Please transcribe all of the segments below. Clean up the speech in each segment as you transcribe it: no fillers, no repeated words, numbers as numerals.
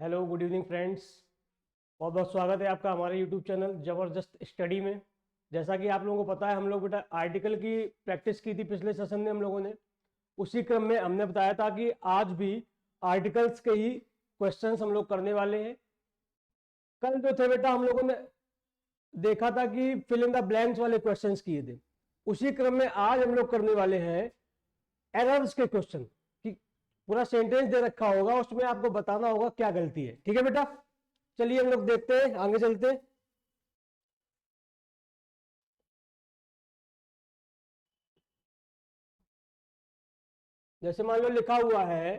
Hello good evening friends. बहुत बहुत स्वागत है आपका हमारे यूट्यूब चैनल ज़बरदस्त स्टडी में। जैसा कि आप लोगों को पता है, हम लोग बेटा आर्टिकल की प्रैक्टिस की थी पिछले सेशन में हम लोगों ने। उसी क्रम में हमने बताया था कि आज भी आर्टिकल्स के ही क्वेश्चंस हम लोग करने वाले हैं। कल जो थे बेटा हम लोगों ने देखा था कि फिल इन द ब्लैंक्स वाले क्वेश्चंस किए थे। उसी क्रम में आज हम लोग करने वाले हैं एरर्स के क्वेश्चन। कि पूरा सेंटेंस दे रखा होगा, उसमें आपको बताना होगा क्या गलती है। ठीक है बेटा, चलिए हम लोग देखते हैं, आगे चलते हैं। जैसे मान लो लिखा हुआ है,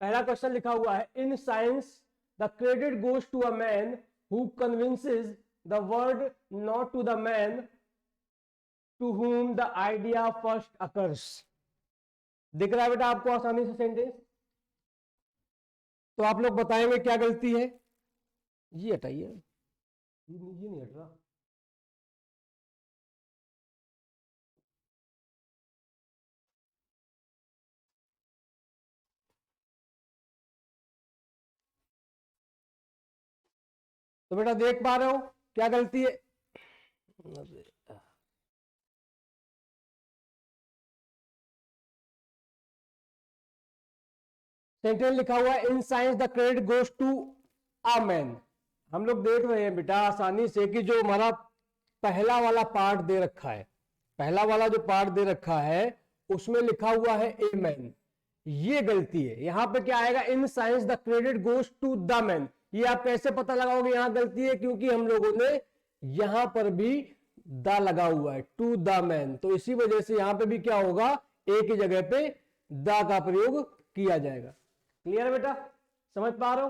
पहला क्वेश्चन लिखा हुआ है, in science the credit goes to a man who convinces the world, not to the man to whom the idea first occurs. दिख रहा है बेटा आपको आसानी से सेंटेंस? तो आप लोग बताएंगे क्या गलती है। ये हटाइए, ये नहीं हट रहा। तो बेटा देख पा रहे हो क्या गलती है? सेंटेंस लिखा हुआ है, in science the credit goes to a man. हम लोग देख रहे हैं बेटा आसानी से कि जो हमारा पहला वाला पार्ट दे रखा है, पहला वाला जो पार्ट दे रखा है उसमें लिखा हुआ है ए मैन। ये गलती है। यहां पे क्या आएगा, in science the credit goes to the man. ये आप कैसे पता लगाओगे यहां गलती है? क्योंकि हम लोगों ने यहां पर भी द लगा हुआ है, टू द मैन। तो इसी वजह से यहां पे भी क्या होगा, ए की जगह पे द का प्रयोग किया जाएगा। क्लियर है बेटा, समझ पा रहे हो?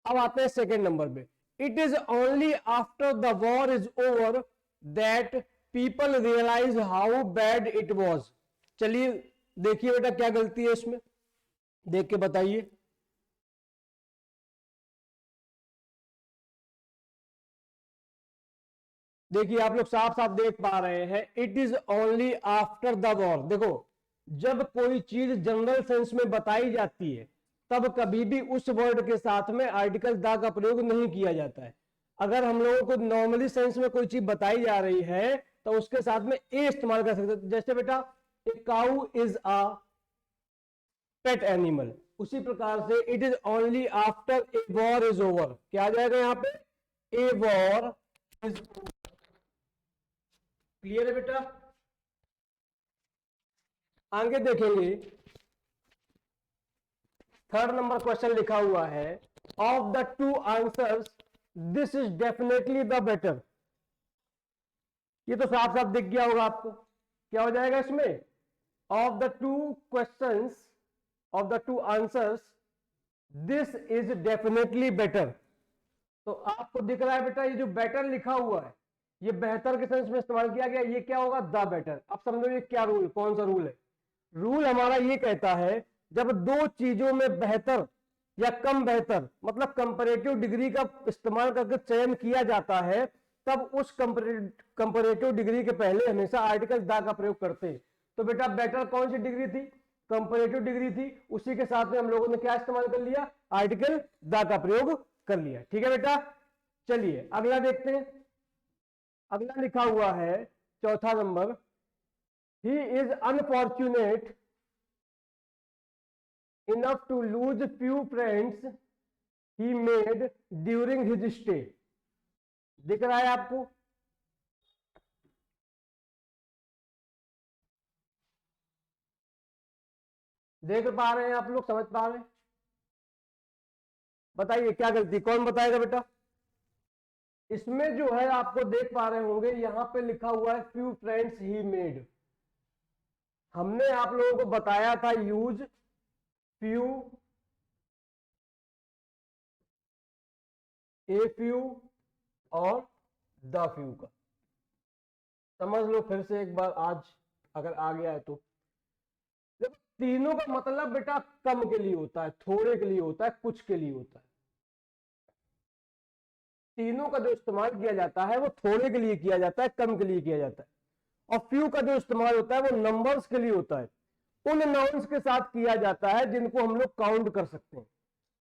अब आते हैं सेकेंड नंबर पे। It is only after the war is over that people realize how bad it was. चलिए देखिए बेटा क्या गलती है इसमें, देख के बताइए। देखिए आप लोग साफ साफ देख पा रहे हैं, it is only after the war. देखो, जब कोई चीज जनरल सेंस में बताई जाती है तब कभी भी उस वर्ड के साथ में आर्टिकल द का प्रयोग नहीं किया जाता है। अगर हम लोगों को नॉर्मली सेंस में कोई चीज बताई जा रही है तो उसके साथ में ए इस्तेमाल कर सकते हैं। जैसे बेटा, a cow is a pet animal, उसी प्रकार से it is only after a war is over क्या आ जाएगा यहां पे, ए वॉर इज। क्लियर है बेटा? आगे देखेंगे, थर्ड नंबर क्वेश्चन लिखा हुआ है, of the two answers this is definitely the better. ये तो साफ साफ दिख गया होगा आपको, क्या हो जाएगा इसमें, of the two questions, of the two answers this is definitely better. तो आपको दिख रहा है बेटा, ये जो बेटर लिखा हुआ है ये बेहतर के सेंस में इस्तेमाल किया गया, ये क्या होगा, द बेटर। अब समझो ये क्या रूल, कौन सा रूल है? रूल हमारा ये कहता है, जब दो चीजों में बेहतर या कम बेहतर मतलब कंपैरेटिव डिग्री का इस्तेमाल करके चयन किया जाता है, तब उस कंपैरेटिव डिग्री के पहले हमेशा आर्टिकल द का प्रयोग करते हैं। तो बेटा बेटर कौन सी डिग्री थी, कंपैरेटिव डिग्री थी, उसी के साथ में हम लोगों ने क्या इस्तेमाल कर लिया, आर्टिकल द का प्रयोग कर लिया। ठीक है बेटा, चलिए अगला देखते हैं। अगला लिखा हुआ है चौथा number, he is unfortunate enough to lose few friends he made during his stay। दिख रहा है आपको? देख पा रहे हैं आप लोग, समझ पा रहे हैं? बताइए क्या गलती, कौन बताएगा बेटा? इसमें जो है आपको देख पा रहे होंगे, यहां पे लिखा हुआ है फ्यू फ्रेंड्स ही मेड। हमने आप लोगों को बताया था यूज फ्यू, ए फ्यू और द फ्यू का। समझ लो फिर से एक बार, आज अगर आ गया है तो। देखो तीनों का मतलब बेटा कम के लिए होता है, थोड़े के लिए होता है, कुछ के लिए होता है। तीनों का जो इस्तेमाल किया जाता है वो थोड़े के लिए किया जाता है, कम के लिए किया जाता है। और फ्यू का जो इस्तेमाल होता है वो नंबर्स के लिए होता है। उन नाउन्स के साथ किया जाता है जिनको हम लोग काउंट कर सकते हैं।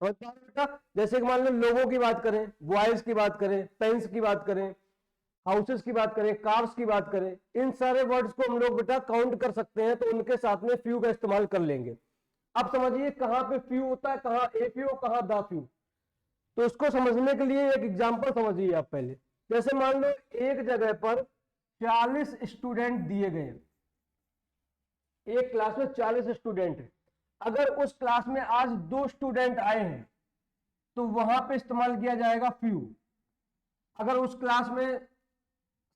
समझ पा रहे हो बेटा? जैसे कि मान लो लोगों की बात करें, बॉयज की बात करें, पेन्स की बात करें, हाउसेस की बात करें, कार्स की बात करें, इन सारे वर्ड्स को हम लोग बेटा काउंट कर सकते हैं, तो उनके साथ में फ्यू का इस्तेमाल कर लेंगे। अब समझिए कहां पे फ्यू होता है, कहां ए फ्यू, कहां द फ्यू। तो उसको समझने के लिए एक एग्जांपल समझिए आप पहले। जैसे मान लो एक जगह पर 40 स्टूडेंट दिए गए, एक क्लास में 40 स्टूडेंट है। अगर उस क्लास में आज 2 स्टूडेंट आए हैं तो वहां पे इस्तेमाल किया जाएगा फ्यू। अगर उस क्लास में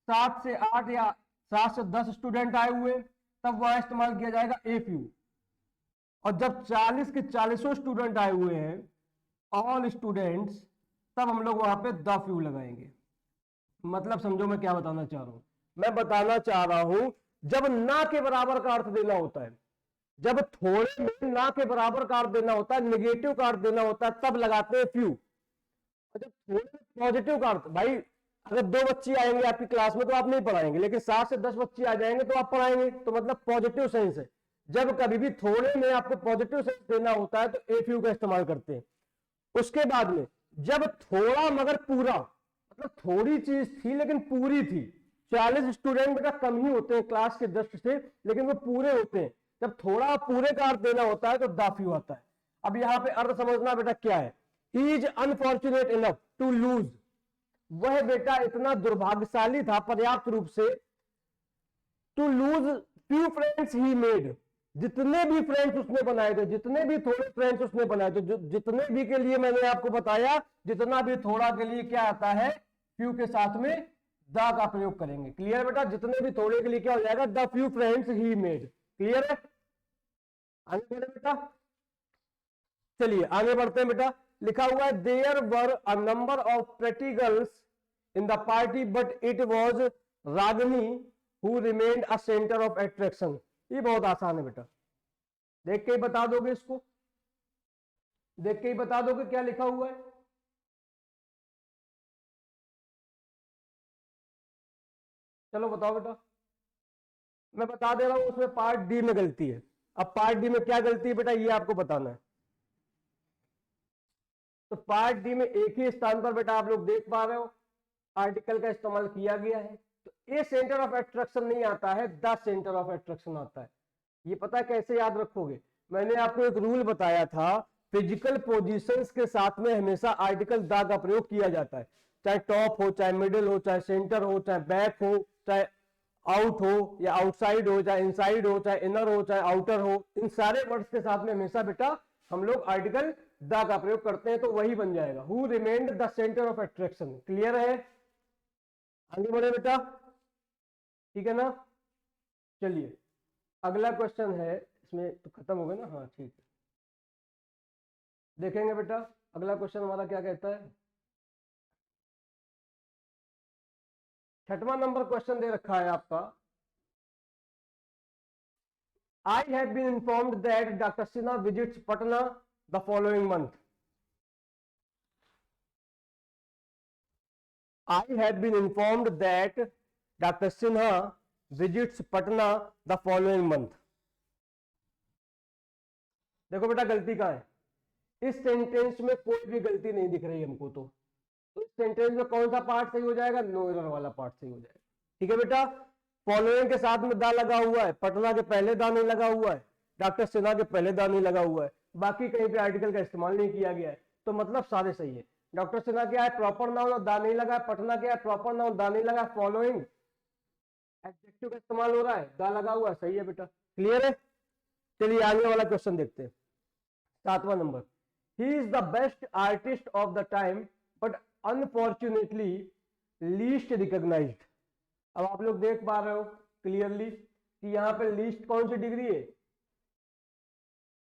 7 से 8 या 7 से 10 स्टूडेंट आए हुए तब वहां इस्तेमाल किया जाएगा ए फ्यू। और जब 40 के 40 स्टूडेंट आए हुए हैं, ऑल स्टूडेंट्स, तब हम लोग वहां पे द फ्यू लगाएंगे। मतलब समझो मैं क्या बताना चाह रहा हूं। मैं बताना चाह रहा हूं जब ना के बराबर का अर्थ देना होता है, जब थोड़े में ना के बराबर का अर्थ देना होता है, निगेटिव का अर्थ देना होता है, तब लगाते हैं फ्यू। जब थोड़े में पॉजिटिव का अर्थ, भाई अगर 2 बच्चे आएंगे आपकी क्लास में तो आप नहीं पढ़ाएंगे, लेकिन 7 से 10 बच्चे आ जाएंगे तो आप पढ़ाएंगे, तो मतलब पॉजिटिव सेंस है। जब कभी भी थोड़े में आपको पॉजिटिव सेंस देना होता है तो ए फ्यू का इस्तेमाल करते हैं। उसके बाद में जब थोड़ा मगर पूरा, मतलब थोड़ी चीज थी लेकिन पूरी थी, 40 स्टूडेंट बेटा कम ही होते हैं क्लास के दृष्टि से, लेकिन वो पूरे होते हैं। जब थोड़ा पूरे का अर्थ देना होता है तो द फ्यू आता है। अब यहां पे अर्थ समझना बेटा क्या है। He is unfortunate enough to lose, वह बेटा इतना दुर्भाग्यशाली था पर्याप्त रूप से, to lose few friends he made, जितने भी फ्रेंड्स उसने बनाए थे, जितने भी थोड़े फ्रेंड्स उसने बनाए थे, जितने भी के लिए मैंने आपको बताया, जितना भी थोड़ा के लिए क्या आता है, फ्यू के साथ में द का प्रयोग करेंगे। क्लियर बेटा? जितने भी थोड़े के लिए क्या हो जाएगा, the few friends he made. Clear है? आगे बढ़े बेटा, चलिए आगे बढ़ते हैं बेटा। लिखा हुआ है there were a number of pretty girls in the party but it was Ragini who remained a centre of attraction. ये बहुत आसान है बेटा, देख के ही बता दोगे इसको, देख के ही बता दोगे क्या लिखा हुआ है। चलो बताओ बेटा, मैं बता दे रहा हूं उसमें पार्ट डी में गलती है। अब पार्ट डी में क्या गलती है बेटा, ये आपको बताना है। तो पार्ट डी में एक ही स्थान पर बेटा आप लोग देख पा रहे हो आर्टिकल का इस्तेमाल किया गया है। तो ए सेंटर ऑफ अट्रैक्शन नहीं आता है, द सेंटर ऑफ अट्रैक्शन आता है। ये पता है कैसे याद रखोगे? मैंने आपको एक रूल बताया था, फिजिकल पोजीशंस के साथ में हमेशा आर्टिकल द का प्रयोग किया जाता है। चाहे टॉप हो, चाहे मिडिल हो, चाहे सेंटर हो, चाहे बैक हो, चाहे आउट हो या आउटसाइड हो, चाहे इनसाइड हो, चाहे इनर हो, चाहे आउटर हो, इन सारे वर्ड्स के साथ में हमेशा बेटा हम लोग आर्टिकल द का प्रयोग करते हैं, तो वही बन जाएगा who remained the centre of attraction. Clear है? आगे बढ़े बेटा, ठीक है ना? चलिए अगला क्वेश्चन है, इसमें तो खत्म हो गया ना, हाँ ठीक है। देखेंगे बेटा अगला क्वेश्चन हमारा क्या कहता है। 6वां नंबर क्वेश्चन दे रखा है आपका। I have been informed that Dr. Sinha visits Patna the following month. I have been informed that Dr. Sinha visits Patna the following month. देखो बेटा गलती कहाँ है, इस सेंटेंस में कोई भी गलती नहीं दिख रही हमको। तो इस सेंटेंस में कौन सा पार्ट सही हो जाएगा? नो एरर वाला पार्ट सही हो जाएगा। ठीक है बेटा, फॉलोइंग के साथ में दा लगा हुआ है, पटना के पहले दा नहीं लगा हुआ है, डॉक्टर सिन्हा के पहले दा नहीं लगा हुआ है, बाकी कहीं पे आर्टिकल का इस्तेमाल नहीं किया गया है, तो मतलब सारे सही है। डॉक्टर सिन्हा क्या है, प्रॉपर नाउन और दा नहीं लगा है। पटना क्या है, प्रॉपर नाउन दा नहीं लगा। फॉलोइंग एडजेक्टिव का इस्तेमाल हो रहा है, दा लगा हुआ है, सही है बेटा। क्लियर है? चलिए आगे वाला क्वेश्चन देखते हैं। 7वां number, he is the best artist of the time but unfortunately least recognised. अब आप लोग देख पा रहे हो क्लियरली कि यहां पे लीस्ट कौन सी डिग्री है?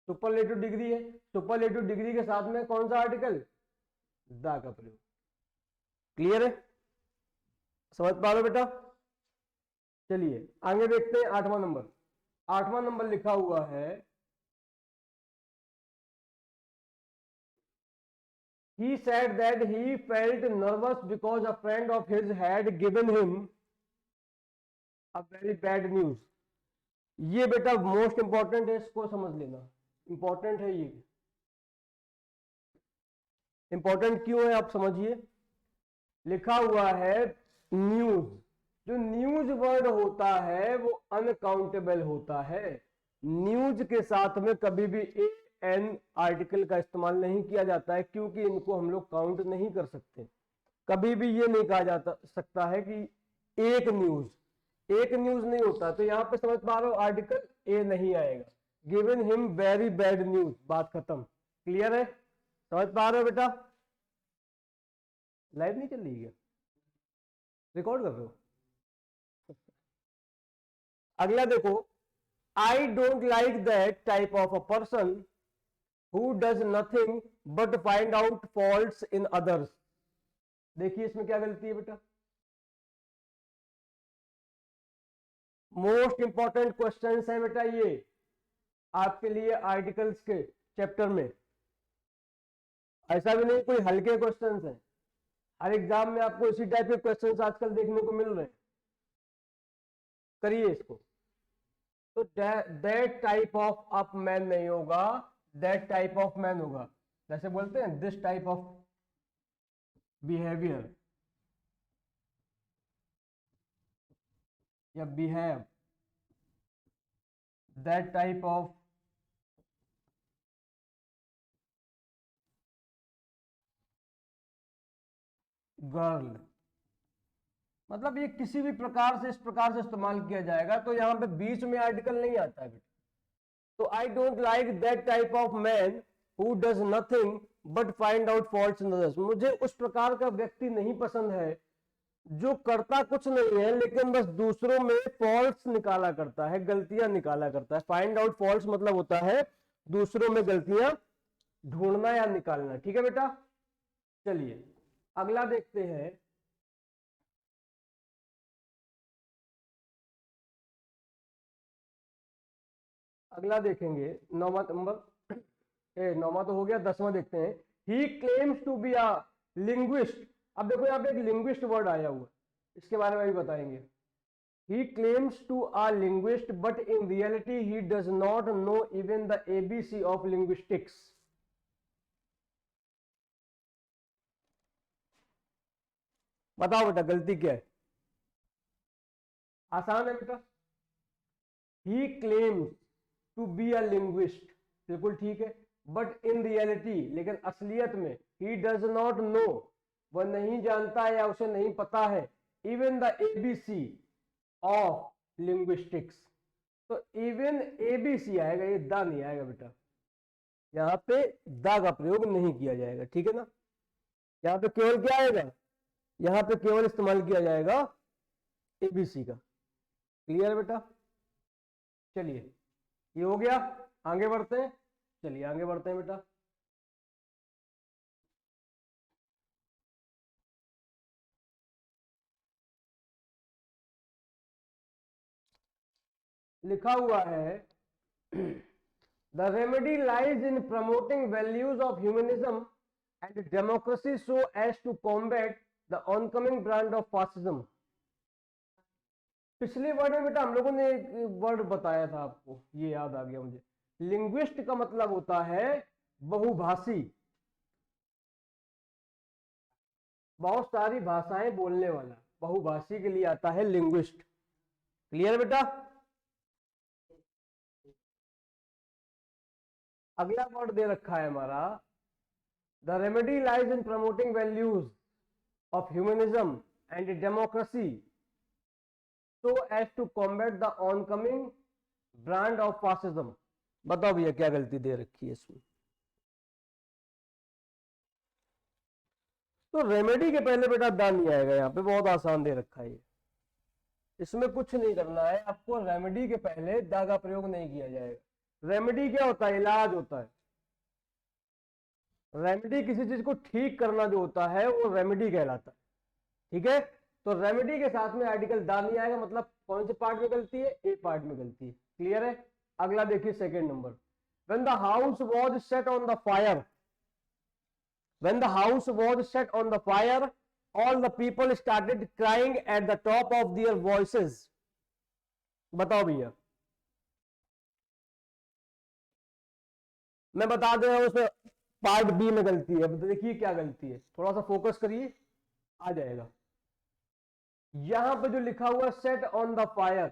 सुपरलेटिव डिग्री है। सुपरलेटिव डिग्री के साथ में कौन सा आर्टिकल? द का प्रयोग। क्लियर है? समझ पा रहे हो बेटा? चलिए आगे देखते हैं 8वां नंबर। 8वां नंबर लिखा हुआ है, he said that he felt nervous because a friend of his had given him a very bad news. ये बेटा मोस्ट इंपॉर्टेंट है, इसको समझ लेना, इंपॉर्टेंट है ये। इंपॉर्टेंट क्यों है आप समझिए। लिखा हुआ है न्यूज, जो न्यूज वर्ड होता है वो अनकाउंटेबल होता है। न्यूज के साथ में कभी भी ए एन आर्टिकल का इस्तेमाल नहीं किया जाता है, क्योंकि इनको हम लोग काउंट नहीं कर सकते। कभी भी ये नहीं कहा जा सकता है कि एक न्यूज, एक न्यूज नहीं होता। तो यहां पे समझ पा रहे हो, आर्टिकल ए नहीं आएगा। Given him very bad news, बात खत्म। क्लियर है, समझ पा रहे हो बेटा। लाइव नहीं चल रही है, रिकॉर्ड कर रहे हो। अगला देखो, I don't like that type of a person who does nothing but find out faults in others. देखिए इसमें क्या गलती है बेटा। मोस्ट इंपॉर्टेंट क्वेश्चंस है बेटा ये आपके लिए आर्टिकल्स के चैप्टर में। ऐसा भी नहीं कोई हल्के क्वेश्चंस हैं, हर एग्जाम में आपको इसी टाइप के क्वेश्चंस आजकल देखने को मिल रहे हैं। करिए इसको। तो that type of up man नहीं होगा, दैट टाइप ऑफ मैन होगा। जैसे बोलते हैं दिस टाइप ऑफ बिहेवियर या behave, that type of girl. मतलब ये किसी भी प्रकार से इस प्रकार से इस्तेमाल किया जाएगा। तो यहां पे बीच में आर्टिकल नहीं आता है बेटा। तो I don't like that type of man who does nothing but find out faults in others. मुझे उस प्रकार का व्यक्ति नहीं पसंद है जो करता कुछ नहीं है लेकिन बस दूसरों में फॉल्ट्स निकाला करता है, गलतियां निकाला करता है। फाइंड आउट फॉल्ट्स मतलब होता है दूसरों में गलतियां ढूंढना या निकालना। ठीक है बेटा, चलिए अगला देखते हैं। अगला देखेंगे 9वां नंबर, नौवां तो हो गया, 10वां देखते हैं। He claims to be a linguist. अब देखो यहाँ पे एक लिंग्विस्ट वर्ड आया हुआ है, इसके बारे में भी बताएंगे। He claims to a linguist but in reality he does not know even the ABC of linguistics. बताओ बेटा गलती क्या है। आसान है बेटा। He claims to be a linguist, बिल्कुल ठीक है। बट इन रियलिटी, लेकिन असलियत में, ही डज नॉट नो, वह नहीं जानता या उसे नहीं पता है, even the ABC of linguistics. तो इवन एबीसी आएगा, ये द नहीं आएगा बेटा। यहां पे द का प्रयोग नहीं किया जाएगा, ठीक है ना। यहां पे केवल क्या आएगा, यहां पे केवल इस्तेमाल किया जाएगा एबीसी का। क्लियर बेटा, चलिए ये हो गया। आगे बढ़ते हैं, चलिए आगे बढ़ते हैं बेटा। लिखा हुआ है the remedy lies in promoting values of humanism and democracy so as to combat the oncoming brand of fascism. पिछले वर्ड में बेटा हम लोगों ने एक वर्ड बताया था आपको, ये याद आ गया मुझे। लिंग्विस्ट का मतलब होता है बहुभाषी, बहुत सारी भाषाएं बोलने वाला, बहुभाषी के लिए आता है लिंग्विस्ट। क्लियर बेटा। अगला वर्ड दे रखा है हमारा, the remedy lies in promoting values of humanism and democracy so as to combat the oncoming brand of fascism। बताओ भैया क्या गलती दे रखी है इसमें। तो रेमेडी के पहले बेटा दा नहीं आएगा, यहाँ पे बहुत आसान दे रखा है ये। इसमें कुछ नहीं करना है आपको, रेमेडी के पहले दा का प्रयोग नहीं किया जाएगा। रेमेडी क्या होता है, इलाज होता है। रेमेडी किसी चीज को ठीक करना जो होता है वो रेमेडी कहलाता है, ठीक है। तो रेमेडी के साथ में आर्टिकल दा नहीं आएगा, मतलब कौन से पार्ट में गलती है, ए पार्ट में गलती है। क्लियर है। अगला देखिए second number, when the house was set on the fire, when the house was set on the fire all the people started crying at the top of their voices. बताओ भैया मैं बता दे रहा हूं उसमें पार्ट बी में गलती है। अब देखिए क्या गलती है, थोड़ा सा फोकस करिए, आ जाएगा। यहां पे जो लिखा हुआ सेट ऑन द फायर,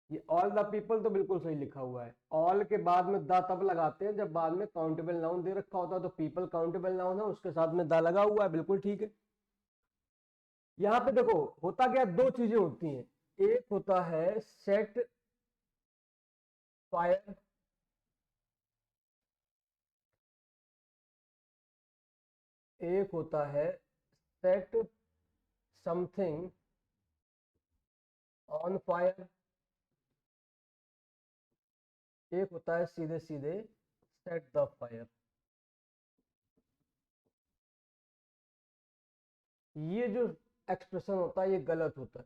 ये ऑल द पीपल तो बिल्कुल सही लिखा हुआ है। ऑल के बाद में द तब लगाते हैं जब बाद में काउंटेबल नाउन दे रखा होता है, तो पीपल काउंटेबल नाउन है, उसके साथ में द लगा हुआ है, बिल्कुल ठीक है। यहां पे देखो होता क्या, दो चीजें होती हैं, एक होता है सेट फायर, एक होता है सेट समथिंग ऑन फायर, एक होता है सीधे सीधे सेट द फायर। ये जो एक्सप्रेशन होता है ये गलत होता है।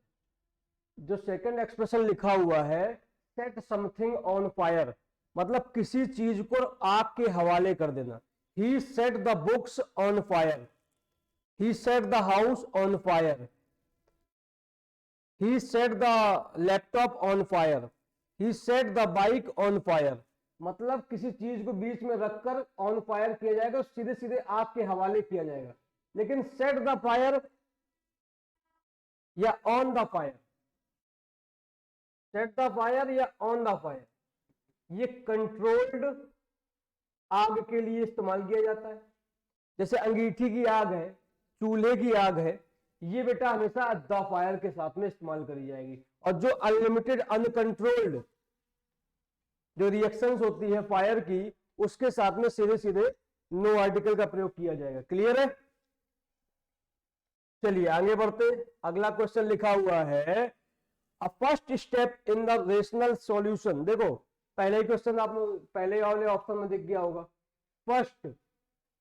जो सेकंड एक्सप्रेशन लिखा हुआ है सेट समथिंग ऑन फायर, मतलब किसी चीज को आग के हवाले कर देना। He set the books on fire, he set the house on fire, he set the laptop on fire, he set the bike on fire. मतलब किसी चीज को बीच में रखकर ऑन फायर किया जाएगा, सीधे सीधे आग के हवाले किया जाएगा। लेकिन सेट द फायर या on the fire, set the fire या ऑन द फायर, ये कंट्रोल्ड आग के लिए इस्तेमाल किया जाता है। जैसे अंगीठी की आग है, चूल्हे की आग है, ये बेटा हमेशा द फायर के साथ में इस्तेमाल करी जाएगी। और जो अनलिमिटेड अनकंट्रोल्ड जो रिएक्शंस होती है फायर की, उसके साथ में सीधे सीधे नो आर्टिकल का प्रयोग किया जाएगा। क्लियर है? चलिए आगे बढ़ते। अगला क्वेश्चन लिखा हुआ है a first step in the rational solution. देखो पहले ही क्वेश्चन आप लोग पहले वाले ऑप्शन में दिख गया होगा फर्स्ट।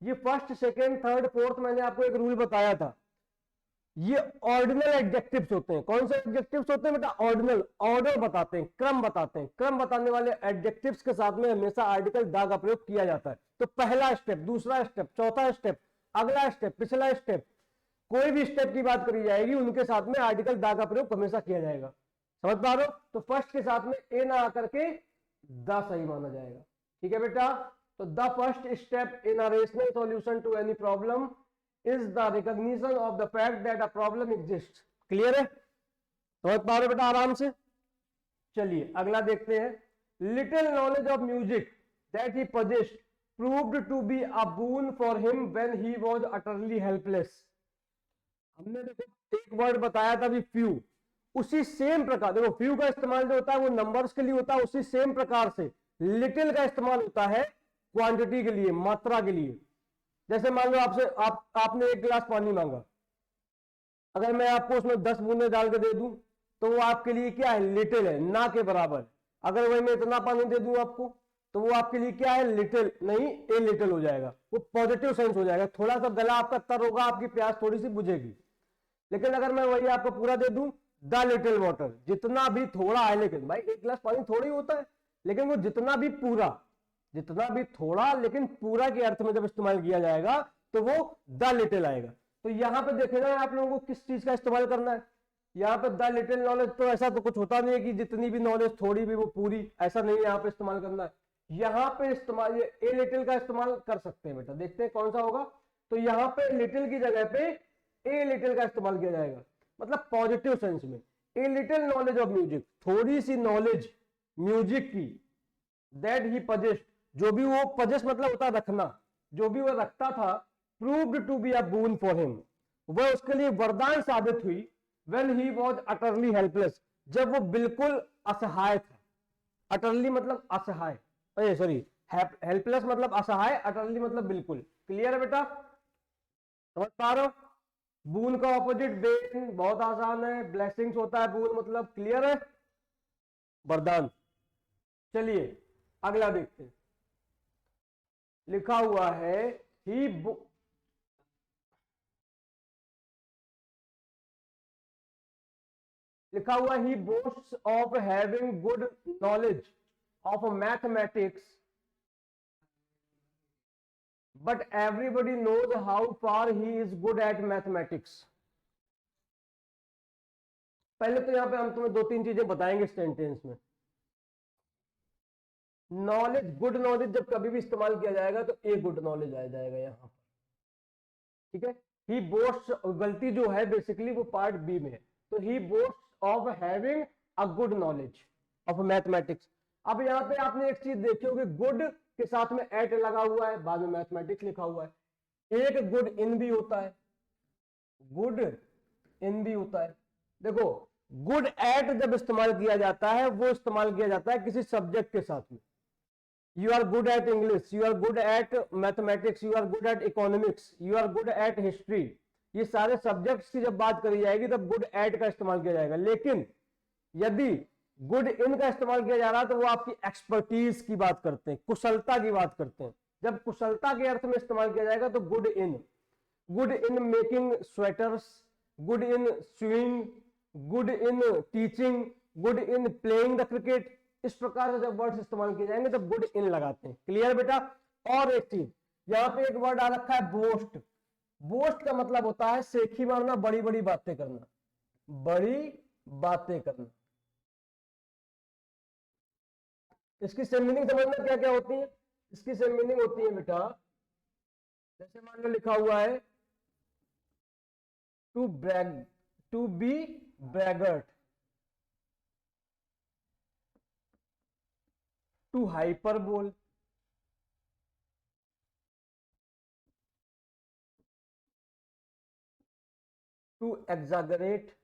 ये फर्स्ट सेकेंड थर्ड फोर्थ मैंने आपको एक रूल बताया था, ये ऑर्डिनल एडजेक्टिव्स होते हैं। कौन से एडजेक्टिव्स होते हैं बेटा? ऑर्डिनल, ऑर्डर बताते हैं, क्रम बताते हैं। क्रम बताने वाले एडजेक्टिव्स के साथ में हमेशा आर्टिकल द का प्रयोग किया जाता है। तो पहला स्टेप, दूसरा स्टेप, चौथा स्टेप, अगला स्टेप, पिछला स्टेप, कोई भी स्टेप की बात करी जाएगी उनके साथ में आर्टिकल द का प्रयोग हमेशा किया जाएगा। समझ पा रहे हो? तो फर्स्ट के साथ में ए ना आकर के द सही माना जाएगा। ठीक है बेटा? तो the first step in a rational solution to any problem is the recognition of the fact that a problem exists. Clear है? समझ पा रहे हो बेटा आराम से? चलिए अगला देखते हैं। Little knowledge of music that he possessed proved to be a boon for him when he was utterly helpless. हमने देखो एक वर्ड बताया था भी फ्यू, उसी सेम प्रकार देखो फ्यू का इस्तेमाल जो होता है वो नंबर्स के लिए होता है, उसी सेम प्रकार से लिटिल का इस्तेमाल होता है क्वांटिटी के लिए, मात्रा के लिए। जैसे मान लो आपसे आपने एक गिलास पानी मांगा, अगर मैं आपको उसमें 10 बूंदे डाल के दे दूं तो वो आपके लिए क्या है? लिटिल है, ना के बराबर। अगर वही मैं इतना पानी दे दूं आपको तो वो आपके लिए क्या है? लिटिल नहीं, ए लिटिल हो जाएगा, वो पॉजिटिव सेंस हो जाएगा। थोड़ा सा गला आपका तर होगा, आपकी प्यास थोड़ी सी बुझेगी। लेकिन अगर मैं वही आपको पूरा दे दूं द लिटिल वाटर, जितना भी थोड़ा है, लेकिन भाई एक गिलास पानी थोड़ा ही होता है, लेकिन वो जितना भी पूरा, जितना भी थोड़ा लेकिन पूरा के अर्थ में जब इस्तेमाल किया जाएगा तो वो द लिटिल आएगा। तो यहां पे देखेगा आप लोगों को किस चीज का इस्तेमाल करना है। यहाँ पे द लिटिल नॉलेज तो ऐसा तो कुछ होता नहीं है कि जितनी भी नॉलेज थोड़ी भी वो पूरी, ऐसा नहीं है यहाँ पे इस्तेमाल करना है। यहाँ पे इस्तेमाल ये ए लिटिल का इस्तेमाल कर सकते हैं बेटा, देखते हैं कौन सा होगा। तो यहाँ पे लिटिल की जगह पे ए लिटिल का इस्तेमाल किया जाएगा, मतलब पॉजिटिव सेंस में। A little knowledge of music, थोड़ी सी नॉलेज म्यूजिक की, दैट ही पजेस्ट, जो भी वो पजेस्ट मतलब होता रखना, जो भी वो रखता था, proved to be a boon for him, वह उसके लिए वरदान साबित हुई। when he was utterly helpless, जब वो बिल्कुल असहाय था। अटरली मतलब असहाय, सॉरी हेल्पलेस मतलब असहाय, अटरली मतलब बिल्कुल। क्लियर है बेटा? समझ पा रहे हो? बून का ऑपोजिट बेन, बहुत आसान है, ब्लेसिंग्स होता है बून मतलब। क्लियर है? वरदान। चलिए अगला देखते हैं। लिखा हुआ है ही लिखा हुआ he boasts of having good knowledge of mathematics but everybody knows how far he is good at mathematics. पहले तो यहां पे हम तुम्हें दो तीन चीजें बताएंगे सेंटेंस में। नॉलेज, गुड नॉलेज जब कभी भी इस्तेमाल किया जाएगा तो ए गुड नॉलेज आ जाएगा यहां पर, ठीक है। ही बोस्ट, गलती जो है बेसिकली वो पार्ट बी में है, तो he boast of having a good knowledge of mathematics. अब यहाँ पे आपने एक चीज देखी होगी, गुड के साथ में एट लगा हुआ है, बाद में मैथमेटिक्स लिखा हुआ है। एक गुड इन भी होता है, गुड इन भी होता है। देखो गुड एट जब इस्तेमाल किया जाता है वो इस्तेमाल किया जाता है किसी सब्जेक्ट के साथ में। You are good at English, you are good at mathematics, you are good at economics, you are good at history, ये सारे सब्जेक्ट्स की जब बात करी जाएगी तब गुड एट का इस्तेमाल किया जाएगा। लेकिन यदि गुड इन का इस्तेमाल किया जा रहा है तो वो आपकी एक्सपर्टीज की बात करते हैं, कुशलता की बात करते हैं। जब कुशलता के अर्थ में इस्तेमाल किया जाएगा तो good in making sweaters, good in swimming, good in teaching, good in playing the cricket, इस प्रकार से जब वर्ड्स इस्तेमाल किए जाएंगे तब गुड इन लगाते हैं। क्लियर बेटा। और एक चीज यहाँ पे एक वर्ड आ रखा है बोस्ट। बोस्ट का मतलब होता है सेखी मारना, बड़ी बड़ी बातें करना, बड़ी बातें करना। इसकी सेम मीनिंग समझना क्या क्या होती है। इसकी सेम मीनिंग होती है बेटा, जैसे मान लो लिखा हुआ है to brag, to be braggart, to hyperbole, to exaggerate,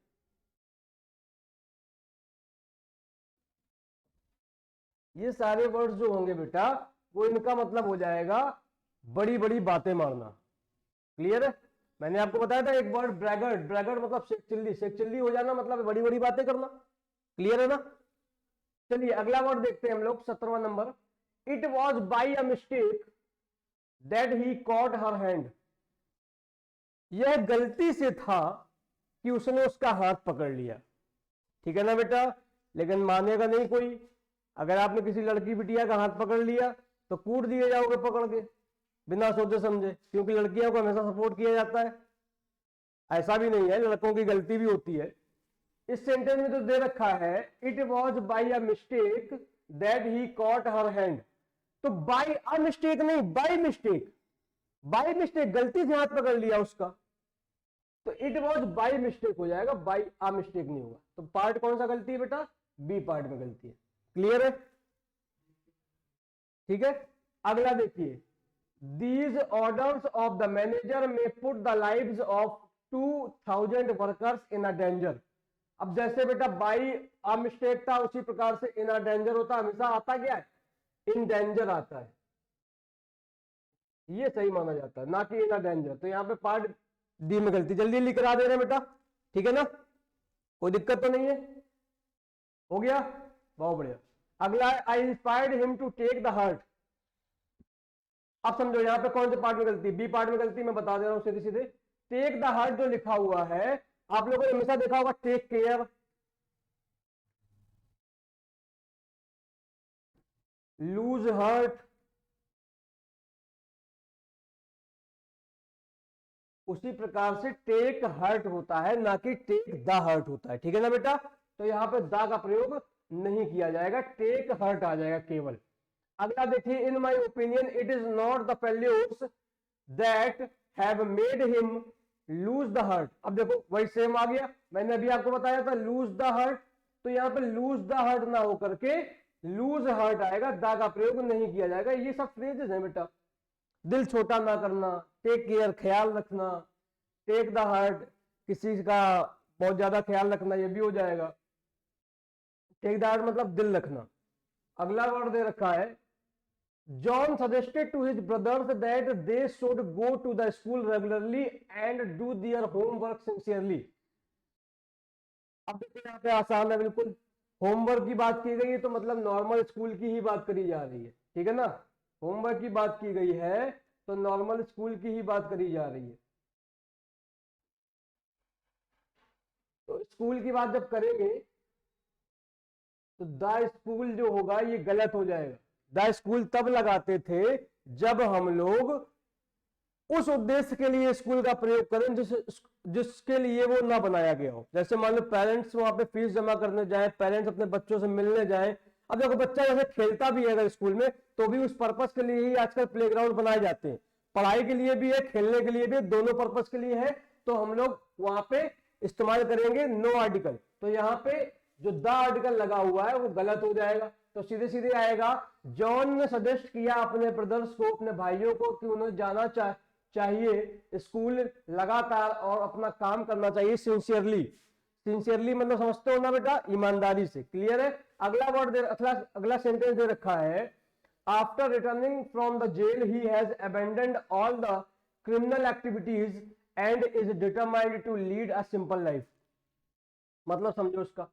ये सारे वर्ड्स जो होंगे बेटा वो इनका मतलब हो जाएगा बड़ी बड़ी बातें मारना। क्लियर है। मैंने आपको बताया था एक वर्ड ब्रैगर्ट, ब्रैगर्ट मतलब शेख चिल्ली हो जाना, मतलब बड़ी बड़ी बातें करना। क्लियर है ना। चलिए अगला वर्ड देखते हैं हम लोग, 17वां number. It was by a mistake that he caught her hand, यह गलती से था कि उसने उसका हाथ पकड़ लिया। ठीक है ना बेटा, लेकिन मानेगा नहीं कोई। अगर आपने किसी लड़की बिटिया का हाथ पकड़ लिया तो कूट दिए जाओगे पकड़ के बिना सोचे समझे, क्योंकि लड़कियों को हमेशा सपोर्ट किया जाता है। ऐसा भी नहीं है, लड़कों की गलती भी होती है। इस सेंटेंस में तो दे रखा है it was by a mistake that he caught her hand, तो बाई अ मिस्टेक नहीं, बाई मिस्टेक, बाई मिस्टेक गलती से हाथ पकड़ लिया उसका, तो इट वॉज बाई मिस्टेक हो जाएगा, बाई अ मिस्टेक नहीं होगा। तो पार्ट कौन सा गलती है बेटा, बी पार्ट में गलती है। क्लियर है। ठीक है। अगला देखिए, these orders of the manager may put the lives of 2000 workers in a danger। अब जैसे बेटा बाई अ मिस्टेक था उसी प्रकार से इन अ डेंजर होता, हमेशा आता क्या है, इन डेंजर आता है, ये सही माना जाता है, ना कि इन अ डेंजर। तो यहाँ पे पार्ट डी में गलती, जल्दी लिख करा दे रहे हैं बेटा। ठीक है ना, कोई दिक्कत तो नहीं है, हो गया, बहुत बढ़िया। अगला है I inspired him to take the hurt. अब समझो यहाँ पे कौन से पार्ट में गलती, बी पार्ट में गलती, मैं बता दे रहा हूं सीधे सीधे। टेक द हर्ट जो लिखा हुआ है, आप लोगों ने हमेशा देखा होगा टेक केयर, लूज हर्ट, उसी प्रकार से टेक हर्ट होता है, ना कि टेक द हर्ट होता है। ठीक है ना बेटा, तो यहाँ पे द का प्रयोग नहीं किया जाएगा, टेक हर्ट आ जाएगा केवल। अगला देखिए, in my opinion it is not the failures that have made him lose the hurt. अब देखो वही सेम आ गया, मैंने अभी आपको बताया था लूज द हर्ट, तो यहाँ पे लूज द हर्ट ना होकर के लूज हर्ट आएगा, दा का प्रयोग नहीं किया जाएगा। ये सब फ्रेजेस हैं बेटा, दिल छोटा ना करना, टेक केयर ख्याल रखना, टेक द हर्ट किसी का बहुत ज्यादा ख्याल रखना, ये भी हो जाएगा। टेक द हर्ट मतलब दिल रखना। अगला वर्ड दे रखा है, John suggested to his brothers that they should go to the school regularly and do their homework sincerely। अब देखो यहाँ पे आसान है बिल्कुल, होमवर्क की बात की गई है तो मतलब नॉर्मल स्कूल की ही बात करी जा रही है। ठीक है ना, होमवर्क की बात की गई है तो नॉर्मल स्कूल की ही बात करी जा रही है। तो स्कूल की बात जब करेंगे तो द स्कूल जो होगा ये गलत हो जाएगा। द स्कूल तब लगाते थे जब हम लोग उस उद्देश्य के लिए स्कूल का प्रयोग करें जिसके लिए वो ना बनाया गया हो। जैसे मान लो पेरेंट्स वहां पे फीस जमा करने जाए, पेरेंट्स अपने बच्चों से मिलने जाए, अब देखो बच्चा जैसे खेलता भी है अगर स्कूल में, तो भी उस पर्पस के लिए ही आजकल प्लेग्राउंड बनाए जाते हैं, पढ़ाई के लिए भी है, खेलने के लिए भी, दोनों पर्पस के लिए है। तो हम लोग वहां पे इस्तेमाल करेंगे नो आर्टिकल। तो यहाँ पे जो द आर्टिकल लगा हुआ है वो गलत हो जाएगा। तो सीधे सीधे आएगा, जॉन ने सजेस्ट किया अपने ब्रदर्स को, अपने भाइयों को, कि उन्हें जाना चाहिए स्कूल लगातार और अपना काम करना चाहिए सिंसियरली। सिंसियरली मतलब समझते हो ना बेटा, ईमानदारी से। क्लियर है? अगला वर्ड अगला सेंटेंस दे रखा है, after returning from the jail he has abandoned all the criminal activities and is determined to lead a simple life. मतलब समझो उसका,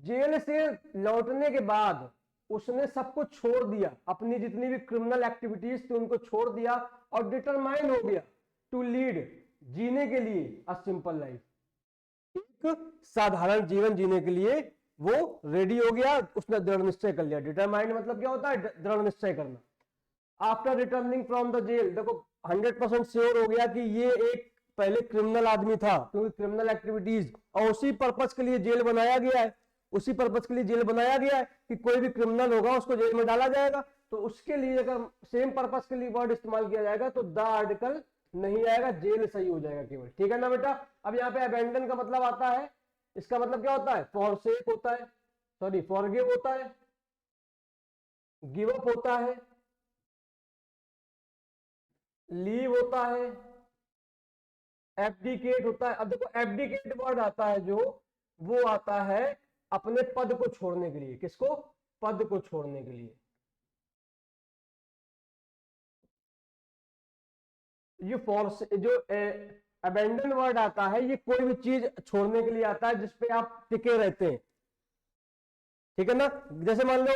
जेल से लौटने के बाद उसने सब कुछ छोड़ दिया, अपनी जितनी भी क्रिमिनल एक्टिविटीज थी उनको छोड़ दिया और डिटरमाइंड हो गया टू लीड, जीने के लिए अ सिंपल लाइफ, एक साधारण जीवन जीने के लिए वो रेडी हो गया, उसने दृढ़ निश्चय कर लिया। डिटरमाइंड मतलब क्या होता है? दृढ़ निश्चय करना। After returning from the jail, देखो 100% श्योर हो गया कि ये एक पहले क्रिमिनल आदमी था, क्योंकि क्रिमिनल एक्टिविटीज, और उसी पर्पस के लिए जेल बनाया गया है, उसी पर्पस के लिए जेल बनाया गया है कि कोई भी क्रिमिनल होगा उसको जेल में डाला जाएगा। तो उसके लिए अगर सेम पर्पस के लिए वर्ड इस्तेमाल किया जाएगा तो द आर्टिकल नहीं आएगा, जेल सही हो जाएगा केवल। ठीक है ना बेटा? अब यहाँ पे अबैंडन का मतलब आता है, इसका मतलब क्या होता है? फॉरसेक होता है, सॉरी फॉरगिव होता है, गिव अप होता है, लीव होता है, एब्डिकेट होता है। अब देखो एब्डिकेट वर्ड आता है जो, वो आता है अपने पद को छोड़ने के लिए। किसको? पद को छोड़ने के लिए। ये फोर्स जो अबेंडन वर्ड आता है, ये कोई भी चीज छोड़ने के लिए आता है जिसपे आप टिके रहते हैं। ठीक है ना? जैसे मान लो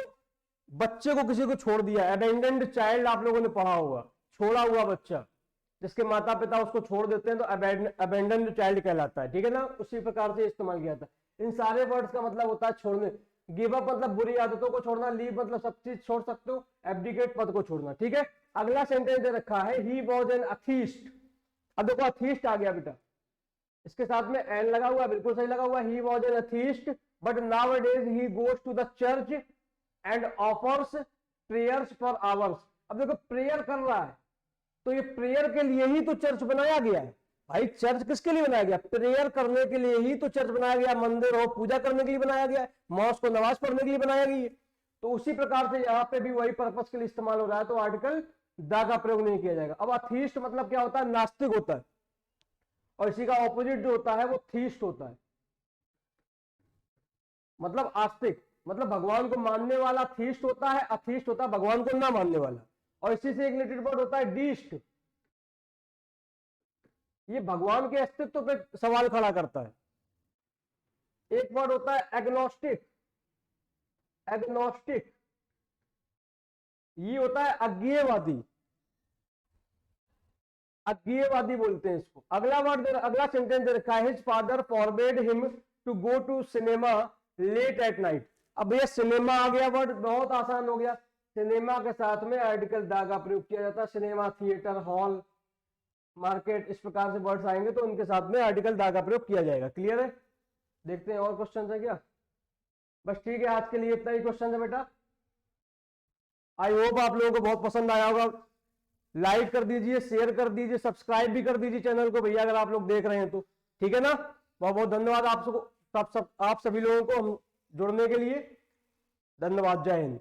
बच्चे को किसी को छोड़ दिया, अबेंडेंड चाइल्ड आप लोगों ने पढ़ा होगा, छोड़ा हुआ बच्चा, जिसके माता पिता उसको छोड़ देते हैं तो अबेंडेंड चाइल्ड कहलाता है। ठीक है ना? उसी प्रकार से इस्तेमाल किया था। इन सारे वर्ड्स का मतलब होता है छोड़ने। गिव अप मतलब बुरी आदतों को छोड़ना, लीव मतलब सब चीज छोड़ सकते हो, एब्डिकेट पद को छोड़ना। ठीक है? अगला सेंटेंस दे रखा है, ही वॉज एन अथीस्ट। अब देखो अथीस्ट आ गया बेटा, इसके साथ में एन लगा हुआ, बिल्कुल सही लगा हुआ। He was an atheist but nowadays he goes to the church and offers prayers for hours. अब देखो प्रेयर कर रहा है, तो ये प्रेयर के लिए ही तो चर्च बनाया गया है भाई। चर्च किसके लिए बनाया गया? प्रेयर करने के लिए ही तो चर्च बनाया गया, मंदिर हो पूजा करने के लिए बनाया गया है, मॉस्क को नमाज पढ़ने के लिए बनाया गया है। तो उसी प्रकार से यहाँ पे भी वही पर्पस के लिए इस्तेमाल हो रहा है, तो आर्टिकल दा का प्रयोग नहीं किया जाएगा। अब अथीस्ट मतलब क्या होता है? नास्तिक होता है, और इसी का ऑपोजिट जो होता है वो थीस्ट होता है, मतलब आस्तिक, मतलब भगवान को मानने वाला थीस्ट होता है, अथीस्ट होता है भगवान को ना मानने वाला। और इसी से एक रिलेटेड वर्ड होता है डीस्ट, ये भगवान के अस्तित्व पे सवाल खड़ा करता है। एक वर्ड होता है एग्नोस्टिक, एग्नोस्टिक ये होता है अज्ञेयवादी, अज्ञेयवादी बोलते हैं इसको। अगला वर्ड अगला सेंटेंस दे रखा है, his father forbade him to go to cinema late at night. अब ये सिनेमा आ गया वर्ड, बहुत आसान हो गया। सिनेमा के साथ में आर्टिकल दा का प्रयोग किया जाता है, सिनेमा, थिएटर, हॉल, मार्केट, इस प्रकार से वर्ड्स आएंगे तो उनके साथ में आर्टिकल दा का प्रयोग किया जाएगा। क्लियर है? देखते हैं और क्वेश्चन है क्या? बस ठीक है, आज के लिए इतना ही क्वेश्चन है बेटा। आई होप आप लोगों को बहुत पसंद आया होगा। लाइक कर दीजिए, शेयर कर दीजिए, सब्सक्राइब भी कर दीजिए चैनल को भैया, अगर आप लोग देख रहे हैं तो। ठीक है ना? बहुत बहुत धन्यवाद आप सभी लोगों को हम जुड़ने के लिए। धन्यवाद, जय हिंद।